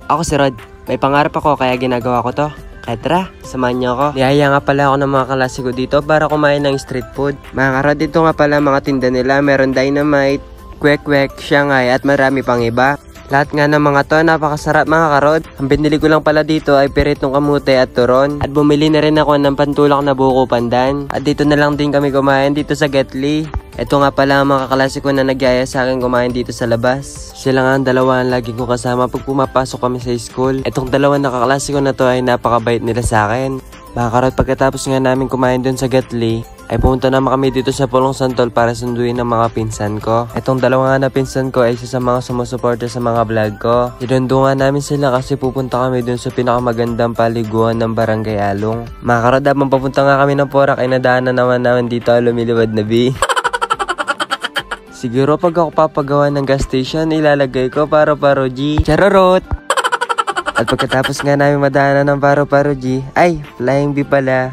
Ako si Rod. May pangarap ako kaya ginagawa ko to. Kaya tara, samahan niyo ako. Niyaya nga pala ako ng mga kalase ko dito para kumain ng street food. Mga karod, dito nga pala mga tinda nila. Meron dynamite, kwek-kwek, shanghai at marami pang iba. Lahat nga ng mga to, napakasarap mga karod. Ang binili ko lang pala dito ay piritong kamute at turon. At bumili na rin ako ng pantulak na buko pandan. At dito na lang din kami kumain dito sa Getly. Ito nga pala ang mga kaklase ko na nagyaya sa akin kumain dito sa labas. Sila nga ang dalawa ang lagi ko kasama pag pumapasok kami sa school. Itong dalawa na kaklase ko na to ay napakabait nila sa akin. Mga karod, pagkatapos nga namin kumain dun sa Getly, ay pumunta naman kami dito sa Pulong Santol para sunduin ang mga pinsan ko. Itong dalawa nga na pinsan ko ay isa sa mga sumusuporta sa mga vlog ko. Sinundo nga namin sila kasi pupunta kami dun sa pinakamagandang paliguan ng Barangay Along. Mga karod, habang papunta nga kami ng Porac ay nadaanan naman dito ang lumiliwad na B. Siguro pag ako papagawa ng gas station, ilalagay ko paro-paro G. Charorot! At pagkatapos nga namin madaanan ng paro-paro G, ay, flying B pala.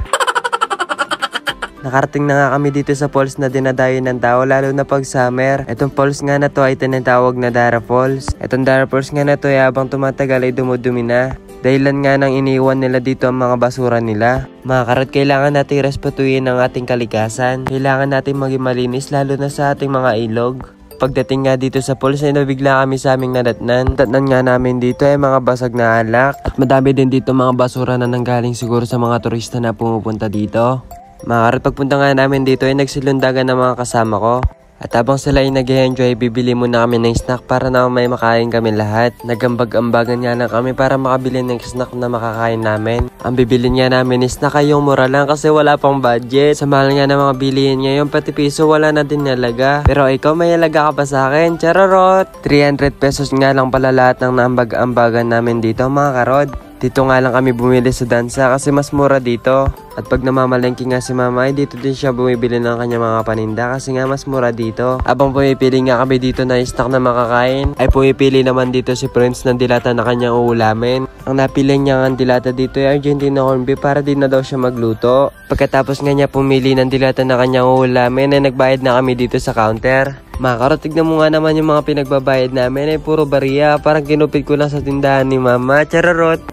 Nakarating na nga kami dito sa falls na dinadayo ng tao lalo na pag summer. Itong falls nga na to ay tinatawag na Dara Falls. Itong Dara Falls nga na to ay habang tumatagal ay dumudumi na. Dahilan nga nang iniwan nila dito ang mga basura nila. Mga karot, kailangan natin respetuhin ang ating kalikasan. Kailangan natin maging malinis lalo na sa ating mga ilog. Pagdating nga dito sa falls ay nabigla kami sa aming nadatnan. Tatnan nga namin dito ay mga basag na alak. At madami din dito mga basura na nanggaling siguro sa mga turista na pumupunta dito. Mga karot, pagpunta nga namin dito ay nagsilundagan ng mga kasama ko. At habang sila ay nag-enjoy, bibili muna kami ng snack para na may makain kami lahat. Nagambag-ambagan nga lang kami para makabili ng snack na makakain namin. Ang bibili nga namin is snack ay yung mura lang kasi wala pang budget. Sa mahal nga ng mga bilihin ngayon, pati piso wala na din nalaga. Pero ikaw, may alaga ka pa sa akin, charorot! 300 pesos nga lang pala lahat ng naambag-ambagan namin dito mga karod. Dito nga lang kami bumili sa dansa kasi mas mura dito. At pag namamalengke nga si mama ay dito din siya bumibili ng kanya mga paninda kasi nga mas mura dito. Abang pumipili nga kami dito na snack na makakain, ay pumipili naman dito si Prince ng dilata na kanyang uulamin. Ang napili niya ng dilata dito ay Argentina corned beef para din na daw siya magluto. Pagkatapos nga niya pumili ng dilata na kanyang uulamin ay nagbayad na kami dito sa counter. Mga karot, tignan mo nga naman yung mga pinagbabayad namin ay puro bariya. Parang kinupit ko lang sa tindahan ni mama, charorot!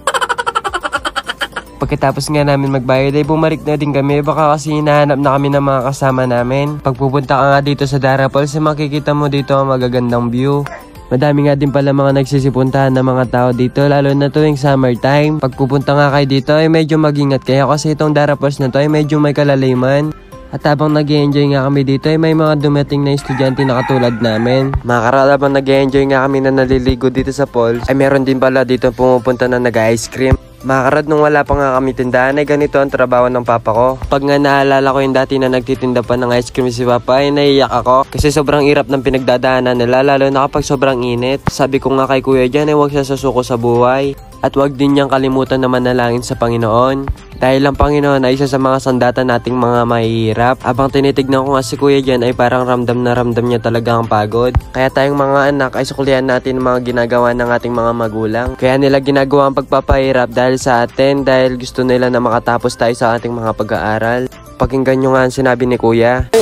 Pagkatapos nga namin magbayad ay bumalik na din kami baka kasi hinahanap na kami ng mga kasama namin. Pagpupunta ka nga dito sa Dara Falls ay makikita mo dito ang magagandang view. Madami nga din pala mga nagsisipuntahan ng mga tao dito lalo na tuwing summertime. Pagpupunta nga kayo dito ay medyo mag-ingat kayo kasi itong Dara Falls na to ay medyo may kalaliman. At habang nag-e-enjoy nga kami dito ay may mga dumating na estudyante na katulad namin. Mga karot, habang nag-e-enjoy nga kami na naliligo dito sa falls ay meron din pala dito pumupunta na nag-ice cream. Mga karod, nung wala pa nga kami tindahan ay ganito ang trabaho ng papa ko. Pag nga naalala ko yung dati na nagtitinda pa ng ice cream si papa ay naiyak ako. Kasi sobrang hirap ng pinagdadaanan nila lalo na kapag sobrang init. Sabi ko nga kay kuya dyan ay huwag siya sasuko sa buhay. At huwag din niyang kalimutan na manalangin sa Panginoon. Dahil ang Panginoon ay isa sa mga sandata nating mga mahihirap. Habang tinitignan ko nga si kuya dyan ay parang ramdam na ramdam niya talaga ang pagod. Kaya tayong mga anak ay suklihan natin ang mga ginagawa ng ating mga magulang. Kaya nila ginagawa ang pagpapahirap dahil sa atin, dahil gusto nila na makatapos tayo sa ating mga pag-aaral. Pakinggan nyo nga ang sinabi ni kuya.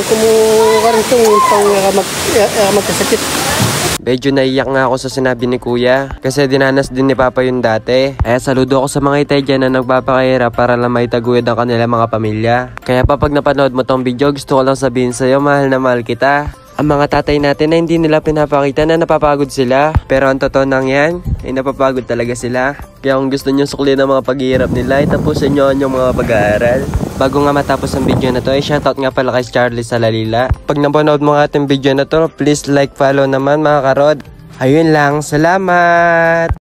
Magkasakit. Medyo naiyak nga ako sa sinabi ni kuya kasi dinanas din ni papa yun dati. Kaya saludo ako sa mga itay dyan na nagpapakahirap para lang maitaguyod ang kanila mga pamilya. Kaya pa pag napanood mo tong video, gusto ko lang sabihin sa'yo, mahal na mahal kita. Ang mga tatay natin na hindi nila pinapakita na napapagod sila. Pero ang totoo nang yan, ay napapagod talaga sila. Kaya kung gusto nyo sukli ng mga paghihirap nila, ay tapusin nyo ang mga pag-aaral. Bago nga matapos ang video na to, ay shoutout nga pala kay Charlie Salalila. Pag napanood mo nga ating video na to, please like, follow naman mga karod. Ayun lang, salamat!